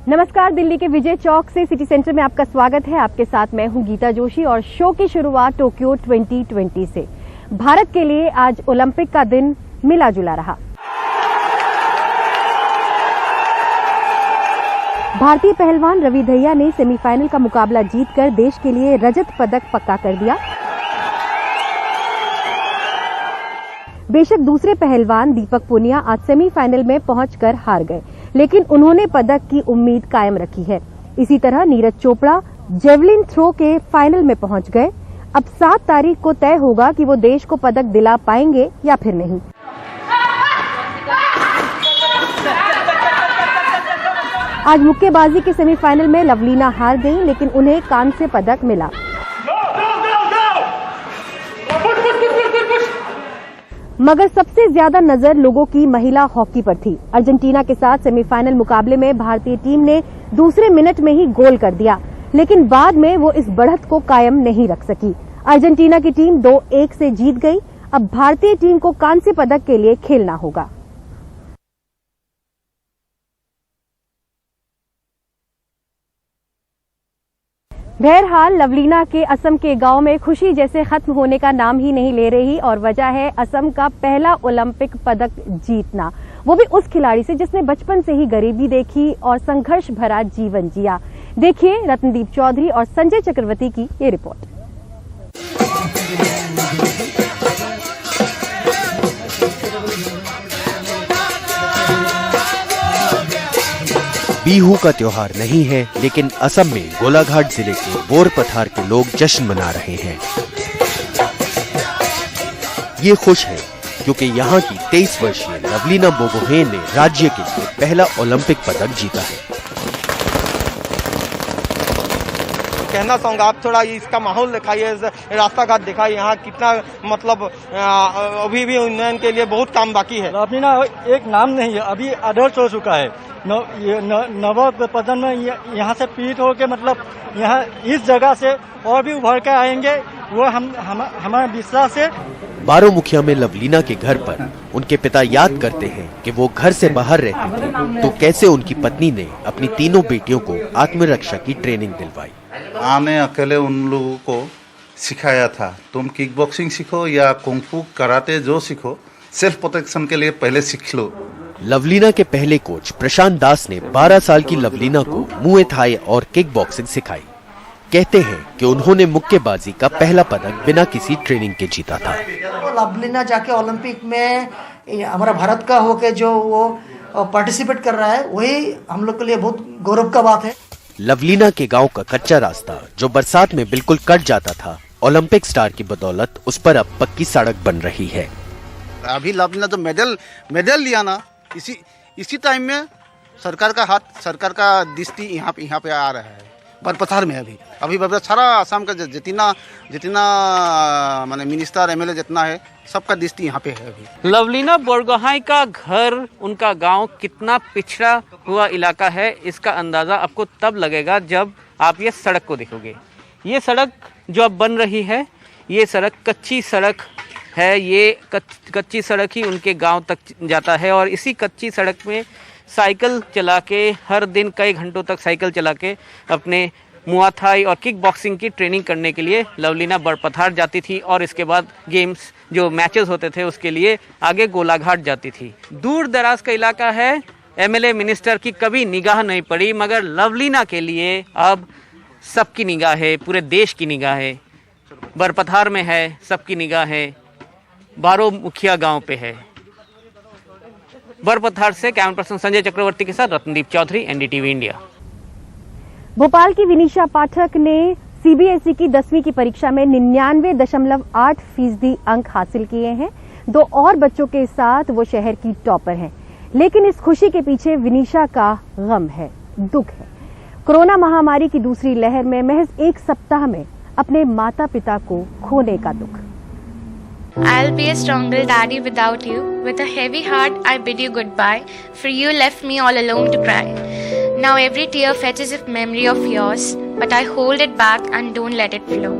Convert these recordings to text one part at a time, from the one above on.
नमस्कार, दिल्ली के विजय चौक से सिटी सेंटर में आपका स्वागत है। आपके साथ मैं हूं गीता जोशी और शो की शुरुआत टोक्यो 2020 से। भारत के लिए आज ओलंपिक का दिन मिला जुला रहा। भारतीय पहलवान रवि दहिया ने सेमीफाइनल का मुकाबला जीतकर देश के लिए रजत पदक पक्का कर दिया। बेशक दूसरे पहलवान दीपक पुनिया आज सेमीफाइनल में पहुंचकर हार गए, लेकिन उन्होंने पदक की उम्मीद कायम रखी है। इसी तरह नीरज चोपड़ा जेवलिन थ्रो के फाइनल में पहुंच गए। अब 7 तारीख को तय होगा कि वो देश को पदक दिला पाएंगे या फिर नहीं। आज मुक्केबाजी के सेमीफाइनल में लवलीना हार गईं, लेकिन उन्हें कांस्य पदक मिला। मगर सबसे ज्यादा नजर लोगों की महिला हॉकी पर थी। अर्जेंटीना के साथ सेमीफाइनल मुकाबले में भारतीय टीम ने दूसरे मिनट में ही गोल कर दिया, लेकिन बाद में वो इस बढ़त को कायम नहीं रख सकी। अर्जेंटीना की टीम 2-1 से जीत गई। अब भारतीय टीम को कांस्य पदक के लिए खेलना होगा। बहरहाल लवलीना के असम के गांव में खुशी जैसे खत्म होने का नाम ही नहीं ले रही, और वजह है असम का पहला ओलंपिक पदक जीतना, वो भी उस खिलाड़ी से जिसने बचपन से ही गरीबी देखी और संघर्ष भरा जीवन जिया। देखिए रत्नदीप चौधरी और संजय चक्रवर्ती की ये रिपोर्ट। बिहू का त्योहार नहीं है, लेकिन असम में गोलाघाट जिले के बोरपथार के लोग जश्न मना रहे हैं। ये खुश है क्योंकि यहाँ की 23 वर्षीय लवलीना बोगोहेन ने राज्य के लिए पहला ओलंपिक पदक जीता है। कहना चाहूँगा, आप थोड़ा इसका माहौल दिखाइए, रास्ता घाट दिखाइए, यहाँ कितना मतलब अभी भी उन्नयन के लिए बहुत काम बाकी है। लवलीना एक नाम नहीं है, अभी अडल्ट हो चुका है। नव पदन में यहाँ से पीट होके मतलब यहाँ इस जगह से और भी उभर के आएंगे, वो हमारा विश्वास है। बारोमुखिया में लवलीना के घर पर उनके पिता याद करते हैं कि वो घर से बाहर रहते थे तो कैसे उनकी पत्नी ने अपनी तीनों बेटियों को आत्मरक्षा की ट्रेनिंग दिलवाई। आने अकेले उन लोगों को सिखाया था, तुम किक बॉक्सिंग सीखो या कुंफू कराटे जो सीखो, सेल्फ प्रोटेक्शन के लिए पहले सीख लो। लवलीना के पहले कोच प्रशांत दास ने 12 साल की लवलीना को मुए थाई और किक बॉक्सिंग सिखाई। कहते हैं कि उन्होंने मुक्केबाजी का पहला पदक बिना किसी ट्रेनिंग के जीता था। लवलीना जाके ओलंपिक में हमारा भारत का होके जो वो पार्टिसिपेट कर रहा है, वही हम लोग के लिए बहुत गौरव का बात है। लवलीना के गांव का कच्चा रास्ता जो बरसात में बिल्कुल कट जाता था, ओलंपिक स्टार की बदौलत उस पर अब पक्की सड़क बन रही है। अभी लवलीना जो मेडल लिया ना, इसी टाइम में सरकार का हाथ, सरकार का दृष्टि यहाँ पे आ रहा है बरपथार में। अभी सारा आसाम का जितना माने मिनिस्टर एमएलए जितना है, सबका दृष्टि यहाँ पे है। अभी लवलीना बोरगोहाई का घर, उनका गांव कितना पिछड़ा हुआ इलाका है, इसका अंदाजा आपको तब लगेगा जब आप ये सड़क को देखोगे। ये सड़क जो अब बन रही है, ये सड़क कच्ची सड़क है। ये कच्ची सड़क ही उनके गांव तक जाता है, और इसी कच्ची सड़क में साइकिल चला के हर दिन कई घंटों तक साइकिल चला के अपने मुआ थाई और किक बॉक्सिंग की ट्रेनिंग करने के लिए लवलीना बरपथार जाती थी, और इसके बाद गेम्स जो मैचेस होते थे उसके लिए आगे गोलाघाट जाती थी। दूर दराज का इलाका है, एमएलए मिनिस्टर की कभी निगाह नहीं पड़ी, मगर लवलीना के लिए अब सबकी निगाह है, पूरे देश की निगाह है। बरपथार में है, सबकी निगाह है, बारोमुखिया गांव पे है। बरपथार से कैमरा पर्सन संजय चक्रवर्ती के साथ रत्नदीप चौधरी, एनडीटीवी इंडिया। भोपाल की विनीशा पाठक ने सीबीएसई की 10वीं की परीक्षा में 99.8% अंक हासिल किए हैं। 2 और बच्चों के साथ वो शहर की टॉपर हैं। लेकिन इस खुशी के पीछे विनीशा का गम है, दुख है। कोरोना महामारी की दूसरी लहर में महज 1 सप्ताह में अपने माता पिता को खोने का दुख। I'll be a stronger daddy without you. With a heavy heart, I bid you goodbye, for you left me all alone to cry. Now every tear fetches a memory of yours, but I hold it back and don't let it flow.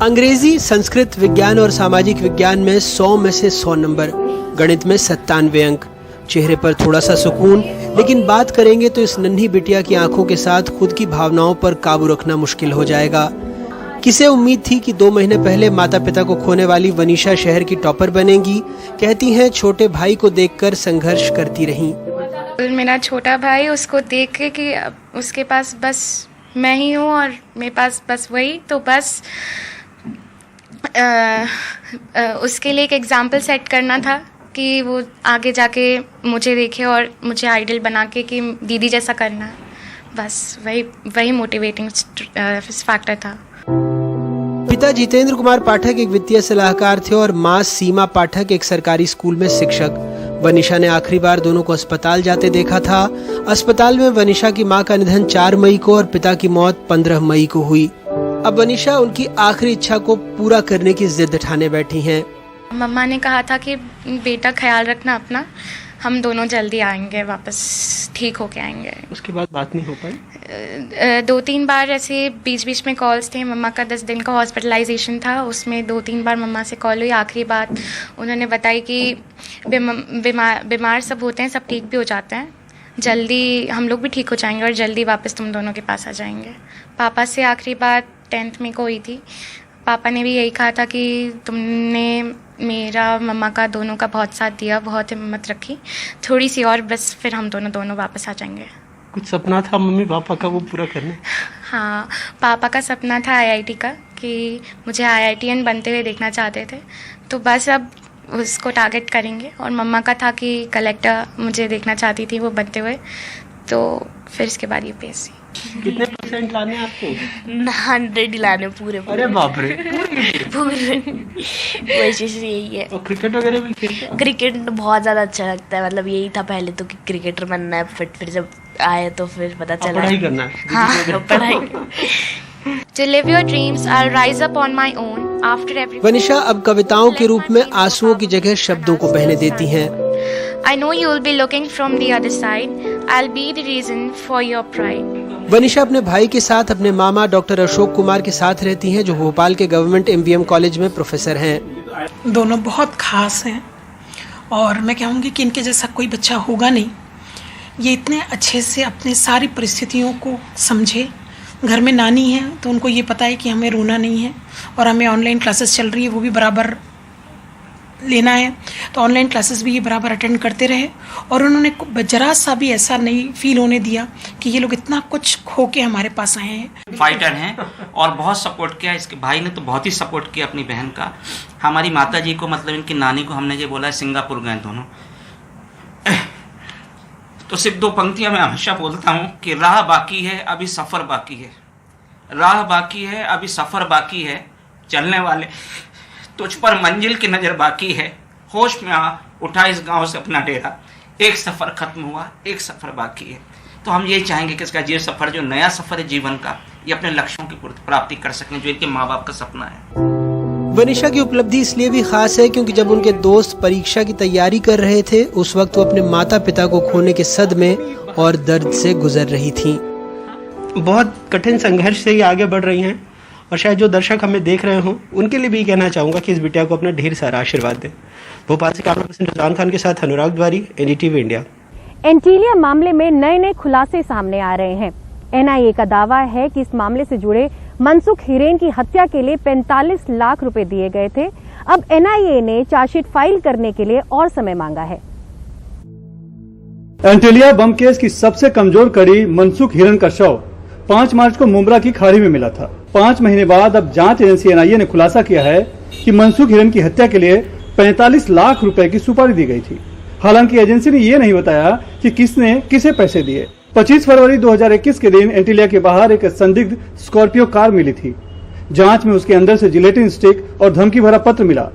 अंग्रेजी, संस्कृत, विज्ञान और सामाजिक विज्ञान में 100 में से 100 number, गणित में 97 अंक, चेहरे पर थोड़ा सा सुकून, लेकिन बात करेंगे तो इस नन्ही बिटिया की आंखों के साथ खुद की भावनाओं पर काबू रखना मुश्किल हो जाएगा। किसे उम्मीद थी कि 2 महीने पहले माता पिता को खोने वाली वनीशा शहर की टॉपर बनेगी। कहती हैं छोटे भाई को देखकर संघर्ष करती रहीं। मेरा छोटा भाई, उसको देख के कि उसके पास बस मैं ही हूँ और मेरे पास बस वही, तो बस उसके लिए एक एग्जाम्पल सेट करना था कि वो आगे जाके मुझे देखे और मुझे आइडल बना के कि दीदी जैसा करना है। बस वही मोटिवेटिंग फैक्टर था। पिता जितेंद्र कुमार पाठक एक वित्तीय सलाहकार थे और मां सीमा पाठक एक सरकारी स्कूल में शिक्षक। वनीशा ने आखिरी बार दोनों को अस्पताल जाते देखा था। अस्पताल में वनीशा की मां का निधन 4 मई को और पिता की मौत 15 मई को हुई। अब वनीशा उनकी आखिरी इच्छा को पूरा करने की जिद ठाने बैठी हैं। मम्मा ने कहा था कि बेटा ख्याल रखना अपना, हम दोनों जल्दी आएंगे, वापस ठीक होके आएंगे। उसके बाद बात नहीं हो पाई। 2-3 बार ऐसे बीच में कॉल्स थे। मम्मा का 10 दिन का हॉस्पिटलाइजेशन था, उसमें 2-3 बार मम्मा से कॉल हुई। आखिरी बात उन्होंने बताई कि बीमार सब होते हैं, सब ठीक भी हो जाते हैं, जल्दी हम लोग भी ठीक हो जाएंगे और जल्दी वापस तुम दोनों के पास आ जाएंगे। पापा से आखिरी बात 10 मई को हुई थी। पापा ने भी यही कहा था कि तुमने मेरा मम्मा का दोनों का बहुत साथ दिया, बहुत हिम्मत रखी, थोड़ी सी और बस फिर हम दोनों वापस आ जाएंगे। कुछ सपना था मम्मी पापा का वो पूरा करने? हाँ, पापा का सपना था IIT का, कि मुझे IITian बनते हुए देखना चाहते थे, तो बस अब उसको टारगेट करेंगे। और मम्मा का था कि कलेक्टर मुझे देखना चाहती थी वो बनते हुए, तो फिर इसके बाद UPSC। कितने % लाने आपको? 100 ही लाने पूरे। अरे बाप रे, पूरे वही चीज़ यही है। और क्रिकेट वगैरह भी खेलते? क्रिकेट बहुत ज़्यादा अच्छा लगता है, मतलब यही था पहले तो कि क्रिकेटर बनना है, फिर जब आए तो फिर पता चला पढ़ाई करना है। हाँ, पढ़ाई। To live your dreams, I'll rise up on my own after every. Vanisha अब कविताओं के रूप में आंसुओं की जगह शब्दों को बहने देती हैं। I know you'll be looking from the other side. I'll be the reason for your pride. Vanisha अपने भाई के साथ अपने मामा डॉक्टर अशोक कुमार के साथ रहती हैं, जो भोपाल के गवर्नमेंट MVM कॉलेज में प्रोफेसर हैं। दोनों बहुत खास हैं और मैं कहूँगी कि इनके जैसा कोई बच्चा होगा नहीं। ये इतने अच्छे से अपने सारी परिस्थितियों को समझे। घर में नानी है तो उनको ये पता है कि हमें रोना नहीं है और हमें ऑनलाइन क्लासेस चल रही है वो भी बराबर लेना है, तो ऑनलाइन क्लासेस भी ये बराबर अटेंड करते रहे और उन्होंने जरा सा भी ऐसा नहीं फील होने दिया कि ये लोग इतना कुछ खो के हमारे पास आए हैं। फाइटर हैं और बहुत सपोर्ट किया। इसके भाई ने तो बहुत ही सपोर्ट किया अपनी बहन का। हमारी माता जी को, मतलब इनकी नानी को हमने ये बोला है सिंगापुर गए दोनों, तो सिर्फ 2 पंक्तियां मैं हमेशा बोलता हूँ कि राह बाकी है अभी सफ़र बाकी है, राह बाकी है अभी सफ़र बाकी है, चलने वाले तुझ पर मंजिल की नज़र बाकी है, होश में आ उठा इस गांव से अपना डेरा, एक सफ़र ख़त्म हुआ एक सफ़र बाकी है। तो हम यही चाहेंगे कि इसका ये सफ़र, जो नया सफ़र है जीवन का, ये अपने लक्ष्यों की प्राप्ति कर सकें, जो इनके माँ बाप का सपना है। वनीशा की उपलब्धि इसलिए भी खास है क्योंकि जब उनके दोस्त परीक्षा की तैयारी कर रहे थे, उस वक्त वो अपने माता पिता को खोने के सदमे और दर्द से गुजर रही थीं। बहुत कठिन संघर्ष से ही आगे बढ़ रही हैं और शायद जो दर्शक हमें देख रहे हों उनके लिए भी कहना चाहूँगा कि इस बिटिया को अपना ढेर सारा आशीर्वाद दें। भोपाल से कैमरा पर्सन रज़वान खान के साथ अनुराग द्वारी, NDTV इंडिया। एंटीलिया मामले में नए खुलासे सामने आ रहे हैं। NIA का दावा है कि इस मामले से जुड़े मनसुख हिरेन की हत्या के लिए 45 लाख रुपए दिए गए थे। अब NIA ने चार्जशीट फाइल करने के लिए और समय मांगा है। एंटीलिया बम केस की सबसे कमजोर कड़ी मनसुख हिरेन का शव 5 मार्च को मुंब्रा की खाड़ी में मिला था। 5 महीने बाद अब जांच एजेंसी NIA ने खुलासा किया है कि मनसुख हिरेन की हत्या के लिए 45 लाख रुपए की सुपारी दी गई थी। हालांकि एजेंसी ने ये नहीं बताया कि किसने किसे पैसे दिए। 25 फरवरी 2021 के दिन एंटीलिया के बाहर एक संदिग्ध स्कॉर्पियो कार मिली थी। जांच में उसके अंदर से जिलेटिन स्टिक और धमकी भरा पत्र मिला।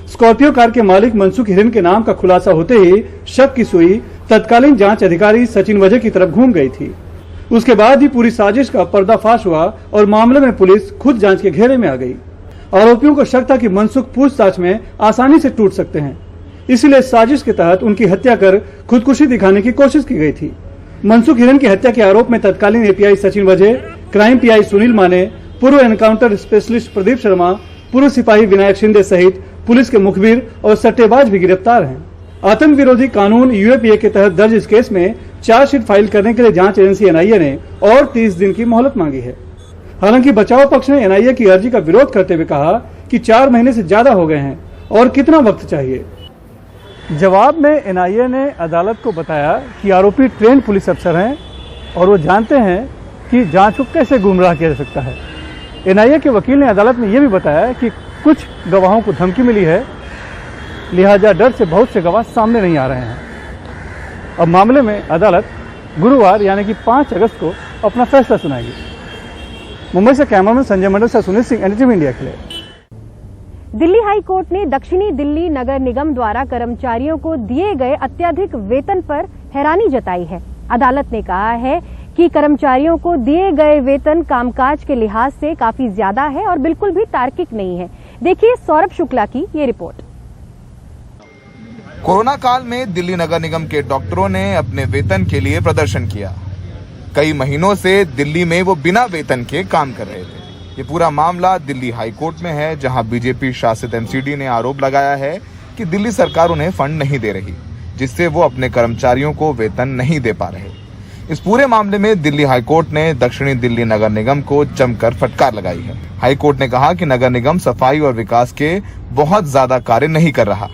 स्कॉर्पियो कार के मालिक मनसुख हिरेन के नाम का खुलासा होते ही शक की सुई तत्कालीन जांच अधिकारी सचिन वजह की तरफ घूम गई थी। उसके बाद ही पूरी साजिश का पर्दाफाश हुआ और मामले में पुलिस खुद जांच के घेरे में आ गई। आरोपियों को शक था कि मनसुख पूछताछ में आसानी से टूट सकते हैं, इसलिए साजिश के तहत उनकी हत्या कर खुदकुशी दिखाने की कोशिश की गई थी। मनसुख हिरेन की हत्या के आरोप में तत्कालीन API सचिन वजह, क्राइम PI सुनील माने, पूर्व एनकाउंटर स्पेशलिस्ट प्रदीप शर्मा, पूर्व सिपाही विनायक शिंदे सहित पुलिस के मुखबिर और सट्टेबाज भी गिरफ्तार हैं। आतंक विरोधी कानून यूएपीए के तहत दर्ज इस केस में चार्जशीट फाइल करने के लिए जांच एजेंसी एनआईए ने और 30 दिन की मोहलत मांगी है। हालांकि बचाव पक्ष ने एनआईए की अर्जी का विरोध करते हुए कहा कि 4 महीने से ज्यादा हो गए हैं और कितना वक्त चाहिए। जवाब में एनआईए ने अदालत को बताया कि आरोपी ट्रेंड पुलिस अफसर हैं और वो जानते हैं कि जांच को कैसे गुमराह किया जा सकता है। एनआईए के वकील ने अदालत में यह भी बताया कि कुछ गवाहों को धमकी मिली है, लिहाजा डर से बहुत से गवाह सामने नहीं आ रहे हैं। अब मामले में अदालत गुरुवार यानी कि 5 अगस्त को अपना फैसला सुनाएगी। मुंबई से कैमरामैन संजय मंडल से सुनील सिंह, एनडीटीवी इंडिया के लिए। दिल्ली हाई कोर्ट ने दक्षिणी दिल्ली नगर निगम द्वारा कर्मचारियों को दिए गए अत्यधिक वेतन पर हैरानी जताई है। अदालत ने कहा है कि कर्मचारियों को दिए गए वेतन कामकाज के लिहाज से काफी ज्यादा है और बिल्कुल भी तार्किक नहीं है। देखिए सौरभ शुक्ला की ये रिपोर्ट। कोरोना काल में दिल्ली नगर निगम के डॉक्टरों ने अपने वेतन के लिए प्रदर्शन किया। कई महीनों से दिल्ली में वो बिना वेतन के काम कर रहे थे। ये पूरा मामला दिल्ली हाई कोर्ट में है, जहां बीजेपी शासित एमसीडी ने आरोप लगाया है कि दिल्ली सरकार उन्हें फंड नहीं दे रही, जिससे वो अपने कर्मचारियों को वेतन नहीं दे पा रहे। इस पूरे मामले में दिल्ली हाई कोर्ट ने दक्षिणी दिल्ली नगर निगम को जमकर फटकार लगाई है। हाई कोर्ट ने कहा कि नगर निगम सफाई और विकास के बहुत ज्यादा कार्य नहीं कर रहा।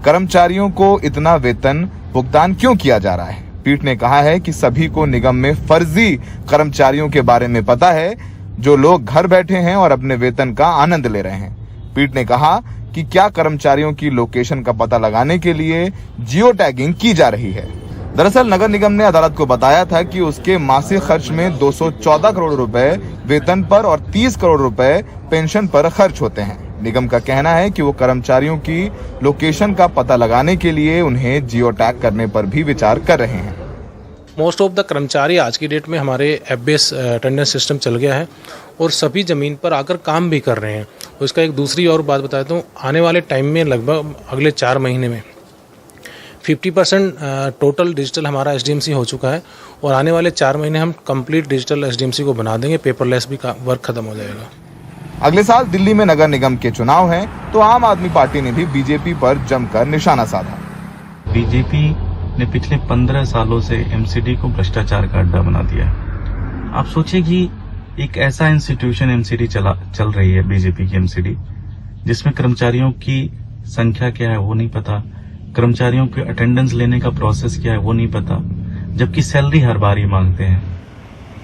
कर्मचारियों को इतना वेतन भुगतान क्यों किया जा रहा है? पीठ ने कहा है कि सभी को निगम में फर्जी कर्मचारियों के बारे में पता है, जो लोग घर बैठे हैं और अपने वेतन का आनंद ले रहे हैं। पीठ ने कहा कि क्या कर्मचारियों की लोकेशन का पता लगाने के लिए जियो टैगिंग की जा रही है। दरअसल नगर निगम ने अदालत को बताया था कि उसके मासिक खर्च में 214 करोड़ रुपए वेतन पर और 30 करोड़ रुपए पेंशन पर खर्च होते हैं। निगम का कहना है कि वो कर्मचारियों की लोकेशन का पता लगाने के लिए उन्हें जियो टैग करने पर भी विचार कर रहे हैं। मोस्ट ऑफ द कर्मचारी आज की डेट में हमारे ऐप बेस अटेंडेंस सिस्टम चल गया है और सभी ज़मीन पर आकर काम भी कर रहे हैं। और इसका एक दूसरी और बात बताता हूँ, आने वाले टाइम में लगभग अगले 4 महीने में 50% टोटल डिजिटल हमारा एसडीएमसी हो चुका है और आने वाले 4 महीने हम कंप्लीट डिजिटल एसडीएमसी को बना देंगे, पेपरलेस भी वर्क खत्म हो जाएगा। अगले साल दिल्ली में नगर निगम के चुनाव हैं, तो आम आदमी पार्टी ने भी बीजेपी पर जमकर निशाना साधा। बीजेपी ने पिछले 15 सालों से एमसीडी को भ्रष्टाचार का अड्डा बना दिया है। आप सोचिए कि एक ऐसा इंस्टीट्यूशन एमसीडी चल रही है, बीजेपी की एमसीडी, जिसमें कर्मचारियों की संख्या क्या है वो नहीं पता, कर्मचारियों के अटेंडेंस लेने का प्रोसेस क्या है वो नहीं पता, जबकि सैलरी हर बार ही मांगते हैं।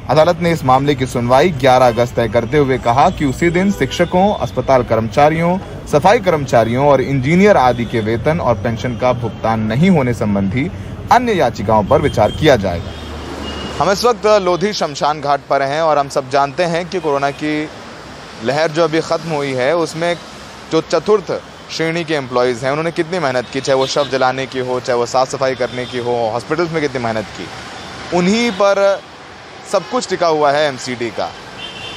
अदालत ने इस मामले की सुनवाई 11 अगस्त तय करते हुए कहा कि उसी दिन शिक्षकों, अस्पताल कर्मचारियों, सफाई कर्मचारियों और इंजीनियर आदि के वेतन और पेंशन का भुगतान नहीं होने संबंधी अन्य याचिकाओं पर विचार किया जाएगा। हम इस वक्त लोधी शमशान घाट पर हैं और हम सब जानते हैं कि कोरोना की लहर जो अभी खत्म हुई है, उसमें जो चतुर्थ श्रेणी के एम्प्लॉयज़ हैं उन्होंने कितनी मेहनत की, चाहे वो शव जलाने की हो, चाहे वो साफ़ सफाई करने की हो, हॉस्पिटल्स में कितनी मेहनत की, उन्हीं पर सब कुछ टिका हुआ है एमसीडी का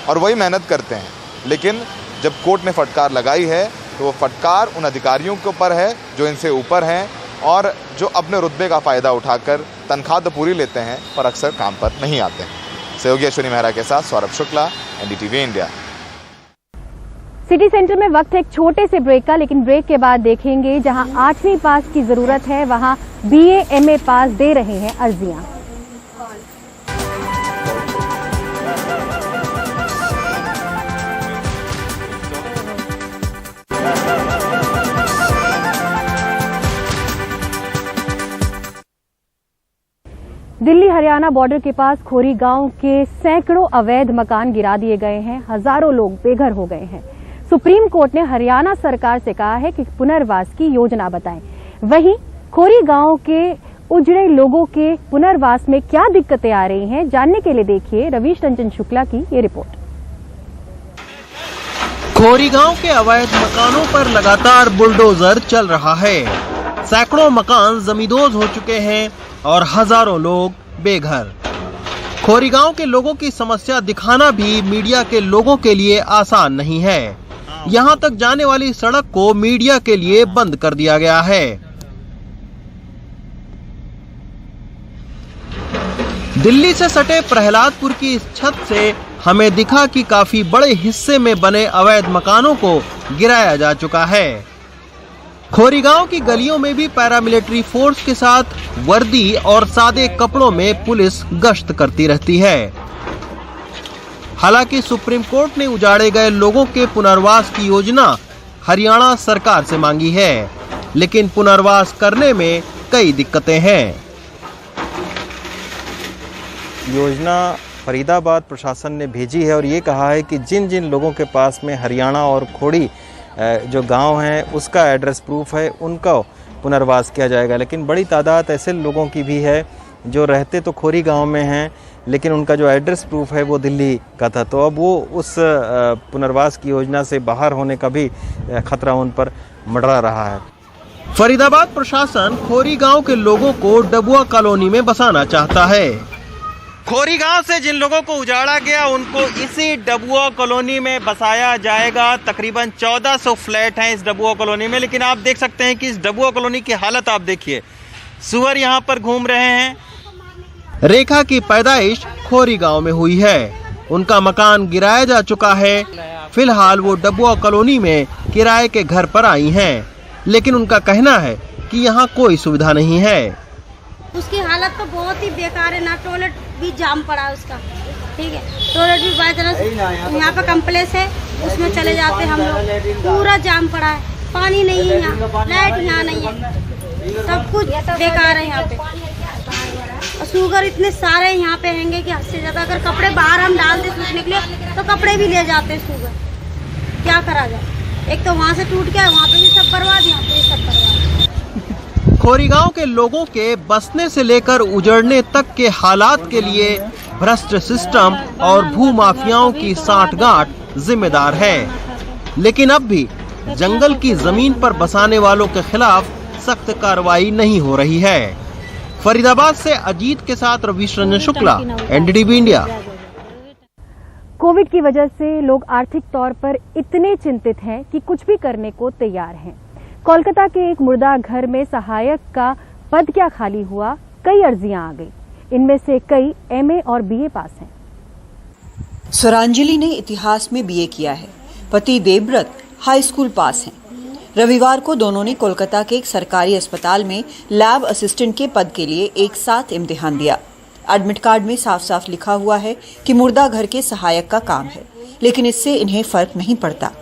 और वही मेहनत करते हैं। लेकिन जब कोर्ट ने फटकार लगाई है तो वो फटकार उन अधिकारियों के ऊपर है जो इनसे ऊपर हैं और जो अपने रुतबे का फ़ायदा उठाकर तनख्वाह तो पूरी लेते हैं पर अक्सर काम पर नहीं आते हैं। सहयोगी अश्विनी मेहरा के साथ Saurabh Shukla, NDTV India. City centre में वक्त है एक छोटे से ब्रेक का, लेकिन ब्रेक के बाद देखेंगे जहां 8वीं पास की जरूरत है वहां बीए एमए पास दे रहे हैं अर्जियां। दिल्ली हरियाणा बॉर्डर के पास खोरी गांव के सैकड़ों अवैध मकान गिरा दिए गए हैं, हजारों लोग बेघर हो गए हैं। सुप्रीम कोर्ट ने हरियाणा सरकार से कहा है कि पुनर्वास की योजना बताएं। वहीं खोरी गांव के उजड़े लोगों के पुनर्वास में क्या दिक्कतें आ रही हैं, जानने के लिए देखिए रवीश रंजन शुक्ला की ये रिपोर्ट। खोरी गांव के अवैध मकानों पर लगातार बुलडोजर चल रहा है। सैकड़ों मकान जमींदोज हो चुके हैं और हजारों लोग बेघर। खोरी गांव के लोगों की समस्या दिखाना भी मीडिया के लोगों के लिए आसान नहीं है। यहां तक जाने वाली सड़क को मीडिया के लिए बंद कर दिया गया है। दिल्ली से सटे प्रहलादपुर की इस छत से हमें दिखा कि काफी बड़े हिस्से में बने अवैध मकानों को गिराया जा चुका है। खोरीगांव की गलियों में भी पैरामिलिट्री फोर्स के साथ वर्दी और सादे कपड़ों में पुलिस गश्त करती रहती है। हालांकि सुप्रीम कोर्ट ने उजाड़े गए लोगों के पुनर्वास की योजना हरियाणा सरकार से मांगी है, लेकिन पुनर्वास करने में कई दिक्कतें हैं। योजना फरीदाबाद प्रशासन ने भेजी है और ये कहा है कि जिन जिन लोगों के पास में हरियाणा और खोड़ी जो गांव हैं उसका एड्रेस प्रूफ है उनका पुनर्वास किया जाएगा, लेकिन बड़ी तादाद ऐसे लोगों की भी है जो रहते तो खोरी गांव में हैं लेकिन उनका जो एड्रेस प्रूफ है वो दिल्ली का था, तो अब वो उस पुनर्वास की योजना से बाहर होने का भी खतरा उन पर मंडरा रहा है। फरीदाबाद प्रशासन खोरी गांव के लोगों को डबुआ कॉलोनी में बसाना चाहता है। खोरी गांव से जिन लोगों को उजाड़ा गया उनको इसी डबुआ कॉलोनी में बसाया जाएगा। तकरीबन 1400 फ्लैट हैं इस डबुआ कॉलोनी में, लेकिन आप देख सकते हैं कि इस डबुआ कॉलोनी की हालत आप देखिए। सुअर यहाँ पर घूम रहे हैं। रेखा की पैदाइश खोरी गांव में हुई है। उनका मकान गिराया जा चुका है। फिलहाल वो डबुआ कॉलोनी में किराए के घर पर आई हैं, लेकिन उनका कहना है कि यहाँ कोई सुविधा नहीं है। उसकी हालत तो बहुत ही बेकार है ना, टॉयलेट भी जाम पड़ा है उसका, ठीक है, टॉयलेट भी बाय चांस यहाँ पर कम्प्लेक्स है उसमें चले जाते हम लोग, पूरा जाम पड़ा है, पानी नहीं है यहाँ, लाइट यहाँ नहीं है, सब कुछ बेकार है यहाँ पे। और शुगर इतने सारे यहाँ पे हैंगे कि हद से ज्यादा। अगर कपड़े बाहर हम डालते सूखने के लिए तो कपड़े भी ले जाते हैं शुगर, क्या करा जाए। एक तो वहाँ से टूट गया, वहाँ पे भी सब बर्बाद, यहाँ पे भी सब बर्बाद। खोरीगांव के लोगों के बसने से लेकर उजड़ने तक के हालात के लिए भ्रष्ट सिस्टम और भूमाफियाओं की साठगांठ जिम्मेदार है, लेकिन अब भी जंगल की जमीन पर बसाने वालों के खिलाफ सख्त कार्रवाई नहीं हो रही है। फरीदाबाद से अजीत के साथ Ravish Ranjan Shukla, NDTV India. Covid की वजह से लोग आर्थिक तौर पर इतने चिंतित हैं कि कुछ भी करने को तैयार हैं। कोलकाता के एक मुर्दा घर में सहायक का पद क्या खाली हुआ, कई अर्जियां आ गई। इनमें से कई एमए और बीए पास हैं। स्वरांजलि ने इतिहास में बीए किया है। पति देवव्रत हाई स्कूल पास हैं। रविवार को दोनों ने कोलकाता के एक सरकारी अस्पताल में लैब असिस्टेंट के पद के लिए एक साथ इम्तिहान दिया। एडमिट कार्ड में साफ साफ लिखा हुआ है कि मुर्दा घर के सहायक का काम है, लेकिन इससे इन्हें फर्क नहीं पड़ता।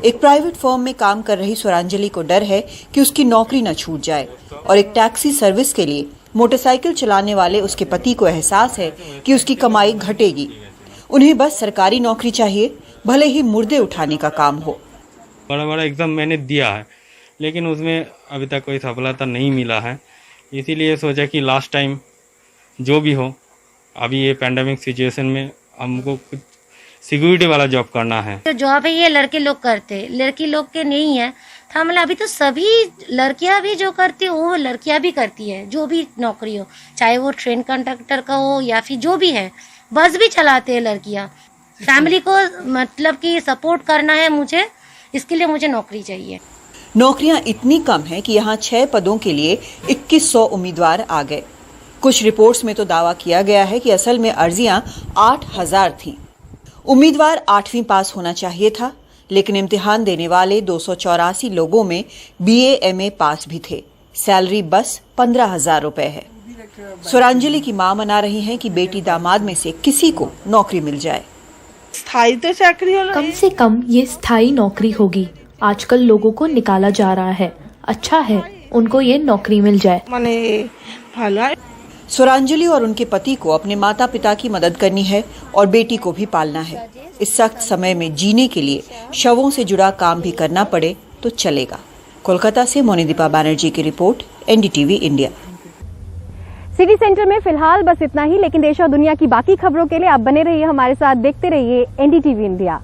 एक प्राइवेट फर्म में काम कर रही स्वरांजलि को डर है कि उसकी नौकरी न छूट जाए और एक टैक्सी सर्विस के लिए मोटरसाइकिल चलाने वाले उसके पति को एहसास है कि उसकी कमाई घटेगी। उन्हें बस सरकारी नौकरी चाहिए, भले ही मुर्दे उठाने का काम हो। बड़ा बड़ा एग्ज़ाम मैंने दिया है, लेकिन उसमें अभी तक कोई सफलता नहीं मिला है। इसीलिए सोचा कि लास्ट टाइम जो भी हो, अभी ये पैंडेमिक सिचुएशन में हमको कुछ सिक्योरिटी वाला जॉब करना है। तो जॉब है ये लड़के लोग करते, लड़की लोग के नहीं है। था मतलब अभी तो सभी लड़कियां भी जो करती है वो लड़कियां भी करती है, जो भी नौकरी हो, चाहे वो ट्रेन कंडक्टर का हो या फिर जो भी है, बस भी चलाते हैं लड़कियां। फैमिली को मतलब कि सपोर्ट करना है मुझे, इसके लिए मुझे नौकरी चाहिए। नौकरियां इतनी कम है कि यहाँ 6 पदों के लिए 2100 उम्मीदवार आ गए। कुछ रिपोर्ट्स में तो दावा किया गया है कि असल में अर्जियां 8000 थीं। उम्मीदवार 8वीं पास होना चाहिए था, लेकिन इम्तिहान देने वाले 284 लोगों में बीए एमए पास भी थे। सैलरी बस 15,000 रुपए है। स्वरांजलि की मां मना रही हैं कि बेटी दामाद में से किसी को नौकरी मिल जाए। स्थायी तो चाकरी हो, कम से कम ये स्थायी नौकरी होगी। आजकल लोगों को निकाला जा रहा है, अच्छा है उनको ये नौकरी मिल जाए। स्वरांजलि और उनके पति को अपने माता पिता की मदद करनी है और बेटी को भी पालना है। इस सख्त समय में जीने के लिए शवों से जुड़ा काम भी करना पड़े तो चलेगा। कोलकाता से मोनिदीपा बैनर्जी की report, NDTV India. City centre में फिलहाल बस इतना ही, लेकिन देश और दुनिया की बाकी खबरों के लिए आप बने रहिए हमारे साथ, देखते रहिए एनडीटीवी इंडिया।